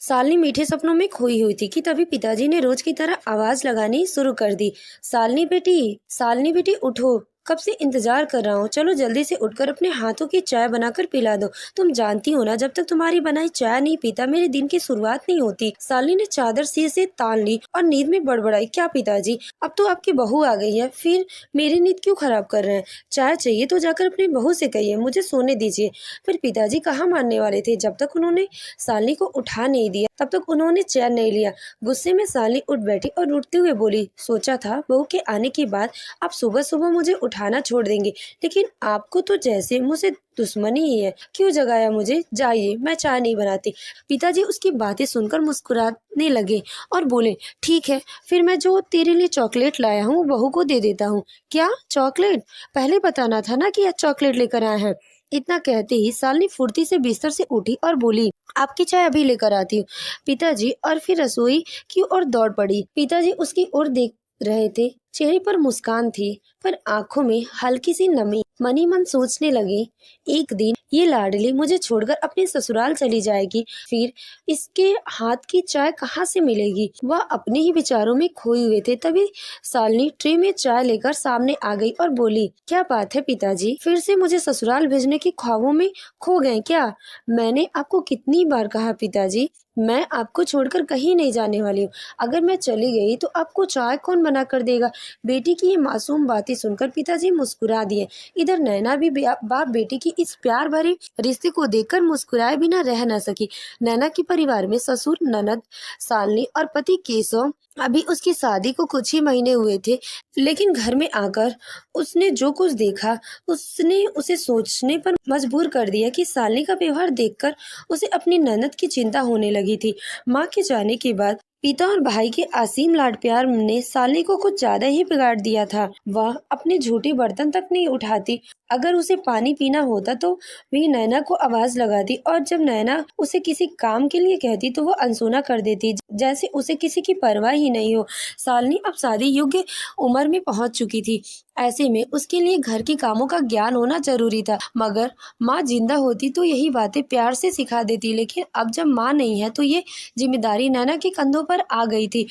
सालनी मीठे सपनों में खोई हुई थी कि तभी पिताजी ने रोज की तरह आवाज लगानी शुरू कर दी। सालनी बेटी उठो, कब से इंतजार कर रहा हूँ। चलो जल्दी से उठकर अपने हाथों की चाय बनाकर पिला दो। तुम जानती हो ना, जब तक तुम्हारी बनाई चाय नहीं पीता मेरे दिन की शुरुआत नहीं होती। सालनी ने चादर सिर से तान ली और नींद में बड़बड़ाई, क्या पिताजी, अब तो आपकी बहू आ गई है, फिर मेरी नींद क्यों खराब कर रहे हैं। चाय चाहिए तो जाकर अपनी बहू से कहिए, मुझे सोने दीजिए। फिर पिताजी कहाँ मानने वाले थे। जब तक उन्होंने सालनी को उठा नहीं दिया तब तक उन्होंने चैन नहीं लिया। गुस्से में सालनी उठ बैठी और उठते हुए बोली, सोचा था बहू के आने के बाद आप सुबह सुबह मुझे उठाना छोड़ देंगे, लेकिन आपको तो जैसे मुझसे दुश्मनी ही है। क्यों जगाया मुझे, जाइए, मैं चाय नहीं बनाती। पिताजी उसकी बातें सुनकर मुस्कुराने लगे और बोले, ठीक है, फिर मैं जो तेरे लिए चॉकलेट लाया हूँ बहू को दे देता हूँ। क्या चॉकलेट? पहले बताना था ना कि आज चॉकलेट लेकर आए हैं। इतना कहते ही सालनी फुर्ती से बिस्तर से उठी और बोली, आपकी चाय अभी लेकर आती हूँ पिताजी, और फिर रसोई की ओर दौड़ पड़ी। पिताजी उसकी ओर देख रहे थे। चेहरे पर मुस्कान थी पर आंखों में हल्की सी नमी। मनी मन सोचने लगे, एक दिन ये लाडली मुझे छोड़कर अपने ससुराल चली जाएगी, फिर इसके हाथ की चाय कहाँ से मिलेगी। वह अपने ही विचारों में खोए हुए थे। तभी सालनी ट्रे में चाय लेकर सामने आ गई और बोली, क्या बात है पिताजी, फिर से मुझे ससुराल भेजने के ख्वाबों में खो गए क्या? मैंने आपको कितनी बार कहा पिताजी, मैं आपको छोड़कर कहीं नहीं जाने वाली हूँ। अगर मैं चली गई तो आपको चाय कौन बना कर देगा। बेटी की ये मासूम बातें सुनकर पिताजी मुस्कुरा दिए। इधर नैना भी बाप बेटी की इस प्यार भरे रिश्ते को देखकर मुस्कुराए बिना रह न सकी। नैना के परिवार में ससुर, ननद सालनी और पति केशव, अभी उसकी शादी को कुछ ही महीने हुए थे, लेकिन घर में आकर उसने जो कुछ देखा उसने उसे सोचने पर मजबूर कर दिया कि सालनी का व्यवहार देखकर उसे अपनी ननद की चिंता होने लगी थी। माँ के जाने के बाद पिता और भाई के असीम लाड प्यार ने सालनी को कुछ ज्यादा ही बिगाड़ दिया था। वह अपने झूठे बर्तन तक नहीं उठाती। अगर उसे पानी पीना होता तो वह नैना को आवाज लगाती, और जब नैना उसे किसी काम के लिए कहती तो वह अनसुना कर देती, जैसे उसे किसी की परवाह ही नहीं हो। सालनी अब शादी योग्य उम्र में पहुंच चुकी थी। ऐसे में उसके लिए घर के कामों का ज्ञान होना जरूरी था। मगर माँ जिंदा होती तो यही बातें प्यार से सिखा देती, लेकिन अब जब माँ नहीं है तो ये जिम्मेदारी नैना के कंधों पर आ गई थी।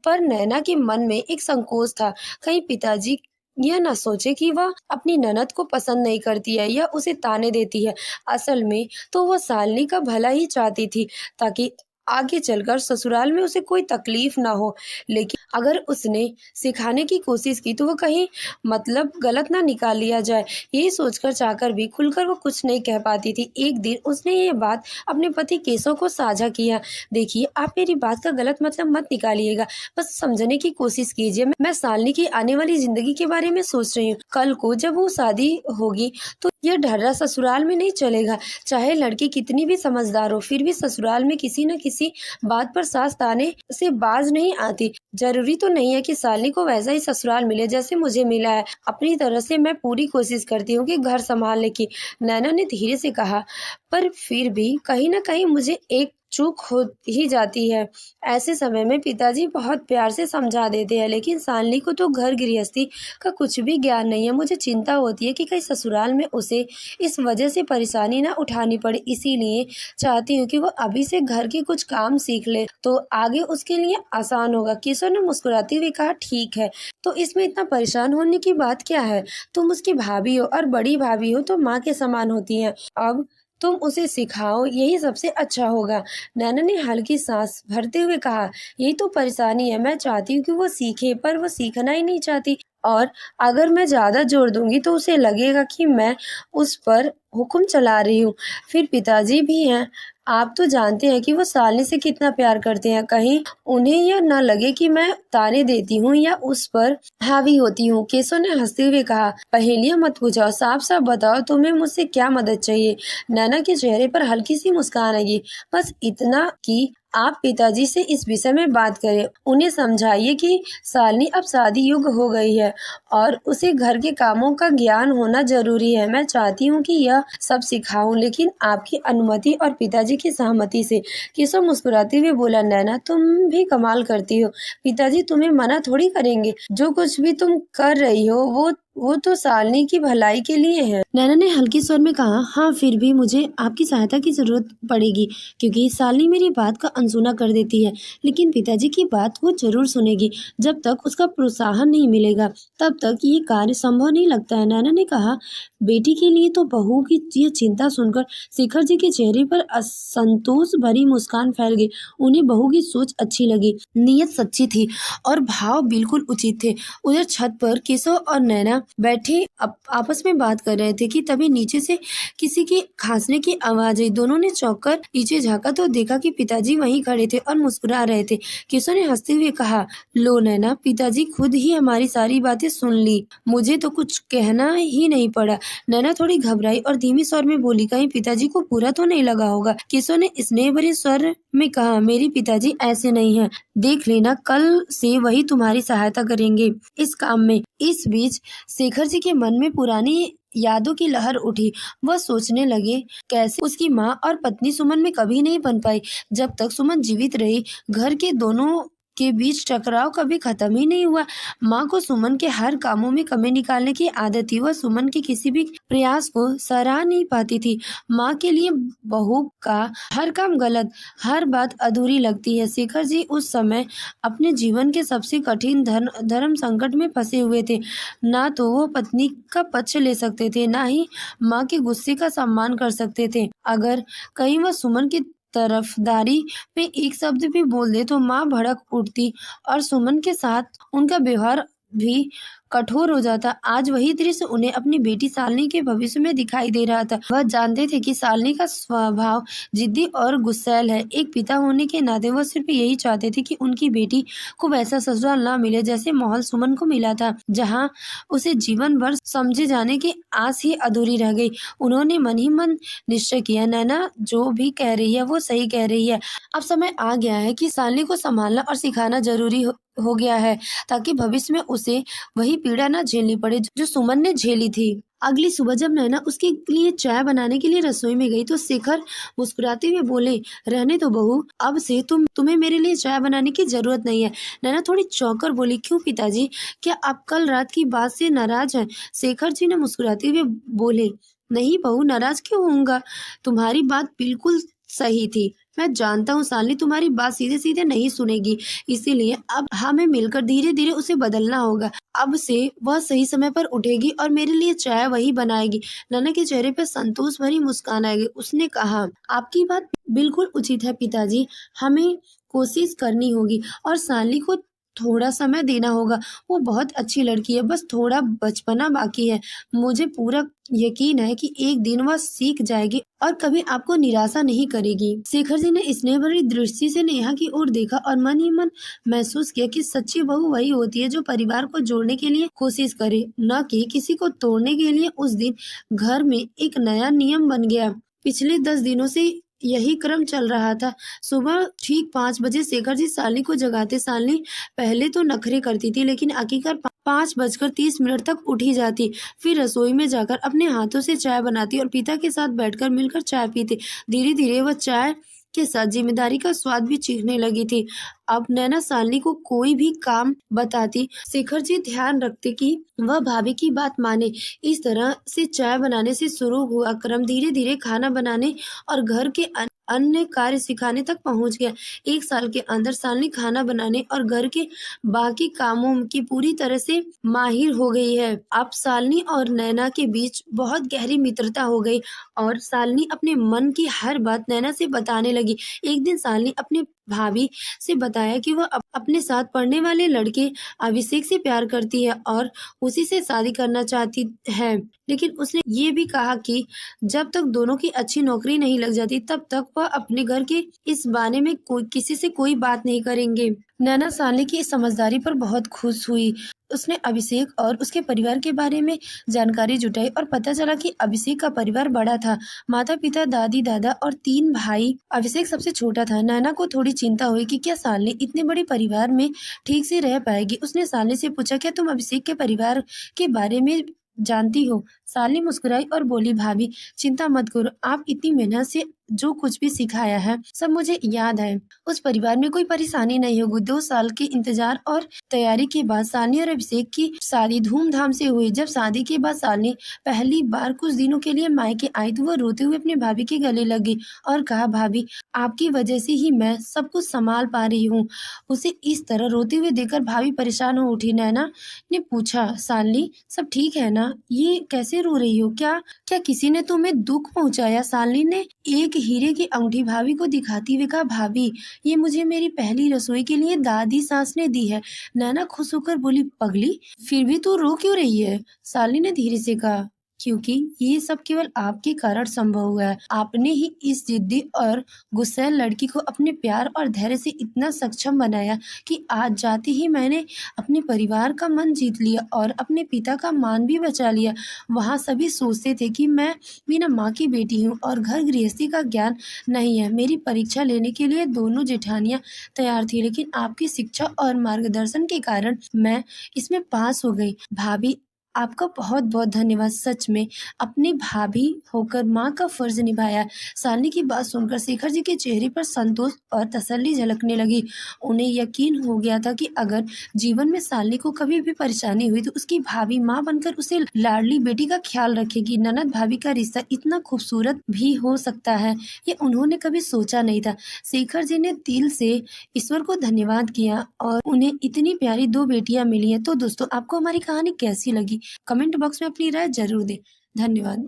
पर नैना के मन में एक संकोच था, कहीं पिताजी यह न सोचे कि वह अपनी ननद को पसंद नहीं करती है या उसे ताने देती है। असल में तो वह सालनी का भला ही चाहती थी, ताकि आगे चलकर ससुराल में उसे कोई तकलीफ ना हो। लेकिन अगर उसने सिखाने की कोशिश की तो वो कहीं मतलब गलत ना निकाल लिया जाए। यही सोचकर चाहकर भी खुलकर वो कुछ नहीं कह पाती थी। एक दिन उसने ये बात अपने पति केशव को साझा किया। देखिए, आप मेरी बात का गलत मतलब मत निकालिएगा, बस समझने की कोशिश कीजिए। मैं सालनी की आने वाली जिंदगी के बारे में सोच रही हूँ। कल को जब वो शादी होगी तो यह ढर्रा ससुराल में नहीं चलेगा। चाहे लड़की कितनी भी समझदार हो, फिर भी ससुराल में किसी न किसी बात पर सास ताने से बाज नहीं आती। जरूरी तो नहीं है कि सालनी को वैसा ही ससुराल मिले जैसे मुझे मिला है। अपनी तरह से मैं पूरी कोशिश करती हूँ कि घर संभालने की, नैना ने धीरे से कहा। पर फिर भी कहीं ना कहीं मुझे एक चूक हो ही जाती है। ऐसे समय में पिताजी बहुत प्यार से समझा देते हैं, लेकिन सालनी को तो घर गृहस्थी का कुछ भी ज्ञान नहीं है। मुझे चिंता होती है कि कहीं ससुराल में उसे इस वजह से परेशानी ना उठानी पड़े। इसीलिए चाहती हूँ कि वो अभी से घर के कुछ काम सीख ले तो आगे उसके लिए आसान होगा। किशोर ने मुस्कुराते हुए कहा, ठीक है, तो इसमें इतना परेशान होने की बात क्या है। तुम उसकी भाभी हो और बड़ी भाभी हो तो माँ के समान होती है। अब तुम उसे सिखाओ, यही सबसे अच्छा होगा। नैना ने हल्की सांस भरते हुए कहा, यही तो परेशानी है। मैं चाहती हूँ कि वो सीखे, पर वो सीखना ही नहीं चाहती, और अगर मैं ज्यादा जोर दूंगी तो उसे लगेगा कि मैं उस पर हुक्म चला रही हूँ। फिर पिताजी भी हैं, आप तो जानते हैं कि वो सालनी से कितना प्यार करते हैं। कहीं उन्हें यह न लगे कि मैं ताने देती हूँ या उस पर हावी होती हूँ। केशव ने हंसते हुए कहा, पहेलियां मत पूछाओ, साफ साफ बताओ तुम्हें मुझसे क्या मदद चाहिए। नैना के चेहरे पर हल्की सी मुस्कान आई, बस इतना कि आप पिताजी से इस विषय में बात करें, उन्हें समझाइए कि सालनी अब शादी योग्य हो गई है और उसे घर के कामों का ज्ञान होना जरूरी है। मैं चाहती हूँ कि यह सब सिखाऊं, लेकिन आपकी अनुमति और पिताजी की सहमति से। केशव मुस्कुराते हुए बोला, नैना तुम भी कमाल करती हो, पिताजी तुम्हें मना थोड़ी करेंगे। जो कुछ भी तुम कर रही हो वो वो तो सालनी की भलाई के लिए है। नैना ने हल्के स्वर में कहा, हाँ फिर भी मुझे आपकी सहायता की जरूरत पड़ेगी, क्योंकि सालनी मेरी बात का अनसुना कर देती है। लेकिन पिताजी की बात वो जरूर सुनेगी। जब तक उसका प्रोत्साहन नहीं मिलेगा तब तक ये कार्य संभव नहीं लगता है। नैना ने कहा, बेटी के लिए तो बहू की ये चिंता सुनकर शेखर जी के चेहरे पर असंतोष भरी मुस्कान फैल गई। उन्हें बहू की सोच अच्छी लगी, नीयत सच्ची थी और भाव बिल्कुल उचित थे। उधर छत पर केशव और नैना बैठे आपस में बात कर रहे थे कि तभी नीचे से किसी की खांसने की आवाज आई। दोनों ने चौंक कर नीचे झांका तो देखा कि पिताजी वहीं खड़े थे और मुस्कुरा रहे थे। केशव ने हंसते हुए कहा, लो नैना, पिताजी खुद ही हमारी सारी बातें सुन ली, मुझे तो कुछ कहना ही नहीं पड़ा। नैना थोड़ी घबराई और धीमी स्वर में बोली, कहीं पिताजी को बुरा तो नहीं लगा होगा। केशव ने स्नेह भरे स्वर में कहा, मेरी पिताजी ऐसे नहीं है, देख लेना, कल से वही तुम्हारी सहायता करेंगे इस काम में। इस बीच शेखर जी के मन में पुरानी यादों की लहर उठी। वह सोचने लगे, कैसे उसकी माँ और पत्नी सुमन में कभी नहीं बन पाई। जब तक सुमन जीवित रही, घर के दोनों के बीच टकराव कभी खत्म ही नहीं हुआ। माँ को सुमन के हर कामों में कमी निकालने की आदत थी। वह सुमन के किसी भी प्रयास को सराह नहीं पाती थी। माँ के लिए बहू का हर काम गलत, हर बात अधूरी लगती है। शेखर जी उस समय अपने जीवन के सबसे कठिन धर्म संकट में फंसे हुए थे। ना तो वो पत्नी का पक्ष ले सकते थे, ना ही माँ के गुस्से का सम्मान कर सकते थे। अगर कहीं वह सुमन की तरफदारी पे एक शब्द भी बोल दे तो माँ भड़क उठती और सुमन के साथ उनका व्यवहार भी कठोर हो जाता। आज वही दृश्य उन्हें अपनी बेटी सालनी के भविष्य में दिखाई दे रहा था। वह जानते थे कि सालनी का स्वभाव जिद्दी और गुस्सैल है। एक पिता होने के नाते वह सिर्फ यही चाहते थे कि उनकी बेटी को वैसा ससुराल न मिले जैसे माहौल सुमन को मिला था, जहाँ उसे जीवन भर समझे जाने की आस ही अधूरी रह गई। उन्होंने मन ही मन निश्चय किया, नैना जो भी कह रही है वो सही कह रही है। अब समय आ गया है कि सालनी को संभालना और सिखाना जरूरी हो गया है, ताकि भविष्य में उसे वही पीड़ा न झेलनी पड़े जो सुमन ने झेली थी। अगली सुबह जब नैना उसके लिए चाय बनाने के लिए रसोई में गई तो शेखर मुस्कुराते हुए बोले, रहने दो बहू, अब से तुम्हें मेरे लिए चाय बनाने की जरूरत नहीं है। नैना थोड़ी चौंकर बोली, क्यों पिताजी, क्या आप कल रात की बात से नाराज हैं? शेखर जी ने मुस्कुराते हुए बोले, नहीं बहू, नाराज क्यों होऊंगा, तुम्हारी बात बिल्कुल सही थी। मैं जानता हूँ सालनी तुम्हारी बात सीधे सीधे नहीं सुनेगी, इसीलिए अब हमें मिलकर धीरे धीरे उसे बदलना होगा। अब से वह सही समय पर उठेगी और मेरे लिए चाय वही बनाएगी। नैना के चेहरे पर संतोष भरी मुस्कान आएगी। उसने कहा, आपकी बात बिल्कुल उचित है पिताजी, हमें कोशिश करनी होगी और सालनी को थोड़ा समय देना होगा। वो बहुत अच्छी लड़की है, बस थोड़ा बचपना बाकी है। मुझे पूरा यकीन है कि एक दिन वह सीख जाएगी और कभी आपको निराशा नहीं करेगी। शेखर जी ने स्नेह भरी दृष्टि से नेहा की ओर देखा और मन ही मन महसूस किया कि सच्ची बहू वही होती है जो परिवार को जोड़ने के लिए कोशिश करे, न कि किसी को तोड़ने के लिए। उस दिन घर में एक नया नियम बन गया। पिछले 10 दिनों से यही क्रम चल रहा था। सुबह ठीक 5 बजे शेखर जी सालनी को जगाते। सालनी पहले तो नखरे करती थी, लेकिन आखिरकार 5:30 तक उठ ही जाती। फिर रसोई में जाकर अपने हाथों से चाय बनाती और पिता के साथ बैठकर मिलकर चाय पीती। धीरे धीरे वह चाय के साथ जिम्मेदारी का स्वाद भी चीखने लगी थी। अब नैना सालनी को कोई भी काम बताती, शेखर जी ध्यान रखते कि वह भाभी की बात माने। इस तरह से चाय बनाने से शुरू हुआ क्रम धीरे धीरे खाना बनाने और घर के अन्य कार्य सिखाने तक पहुंच गया। 1 साल के अंदर सालनी खाना बनाने और घर के बाकी कामों की पूरी तरह से माहिर हो गई है। अब सालनी और नैना के बीच बहुत गहरी मित्रता हो गई और सालनी अपने मन की हर बात नैना से बताने लगी। एक दिन सालनी अपने भाभी से बताया कि वह अपने साथ पढ़ने वाले लड़के अभिषेक से प्यार करती है और उसी से शादी करना चाहती है। लेकिन उसने ये भी कहा कि जब तक दोनों की अच्छी नौकरी नहीं लग जाती तब तक वह अपने घर के इस बारे में किसी से कोई बात नहीं करेंगे। नैना सालनी की इस समझदारी पर बहुत खुश हुई। उसने अभिषेक और उसके परिवार के बारे में जानकारी जुटाई और पता चला कि अभिषेक का परिवार बड़ा था, माता पिता, दादी दादा और 3 भाई। अभिषेक सबसे छोटा था। नैना को थोड़ी चिंता हुई कि क्या सालनी इतने बड़े परिवार में ठीक से रह पाएगी। उसने सालनी से पूछा, क्या तुम अभिषेक के परिवार के बारे में जानती हो? सालनी मुस्कुराई और बोली, भाभी चिंता मत करो, आप इतनी मेहनत से जो कुछ भी सिखाया है सब मुझे याद है। उस परिवार में कोई परेशानी नहीं होगी। 2 साल के इंतजार और तैयारी के बाद सालनी और अभिषेक की शादी धूमधाम से हुई। जब शादी के बाद सालनी पहली बार कुछ दिनों के लिए मायके आई तो वो रोते हुए अपनी भाभी के गले लगी और कहा, भाभी आपकी वजह से ही मैं सब कुछ संभाल पा रही हूँ। उसे इस तरह रोते हुए देखकर भाभी परेशान हो उठी। नैना ने पूछा, सालनी सब ठीक है ना? ये कैसे रो रही हो? क्या क्या किसी ने तुम्हें दुख पहुंचाया? सालनी ने एक हीरे की अंगूठी भाभी को दिखाती हुए कहा, भाभी ये मुझे मेरी पहली रसोई के लिए दादी सास ने दी है। नैना खुश होकर बोली, पगली फिर भी तू रो क्यों रही है? सालनी ने धीरे से कहा, क्योंकि ये सब केवल आपके कारण संभव हुआ है। आपने ही इस जिद्दी और गुस्सैल लड़की को अपने प्यार और धैर्य से इतना सक्षम बनाया कि आज जाते ही मैंने अपने परिवार का मन जीत लिया और अपने पिता का मान भी बचा लिया। वहाँ सभी सोचते थे कि मैं बिना माँ की बेटी हूँ और घर गृहस्थी का ज्ञान नहीं है। मेरी परीक्षा लेने के लिए दोनों जेठानियाँ तैयार थी, लेकिन आपकी शिक्षा और मार्गदर्शन के कारण मैं इसमें पास हो गई। भाभी आपका बहुत बहुत धन्यवाद। सच में अपनी भाभी होकर माँ का फर्ज निभाया। सालनी की बात सुनकर शेखर जी के चेहरे पर संतोष और तसल्ली झलकने लगी। उन्हें यकीन हो गया था कि अगर जीवन में सालनी को कभी भी परेशानी हुई तो उसकी भाभी माँ बनकर उसे लाडली बेटी का ख्याल रखेगी। ननद भाभी का रिश्ता इतना खूबसूरत भी हो सकता है, ये उन्होंने कभी सोचा नहीं था। शेखर जी ने दिल से ईश्वर को धन्यवाद किया और उन्हें इतनी प्यारी 2 बेटियां मिली हैं। तो दोस्तों, आपको हमारी कहानी कैसी लगी? कमेंट बॉक्स में अपनी राय जरूर दें। धन्यवाद।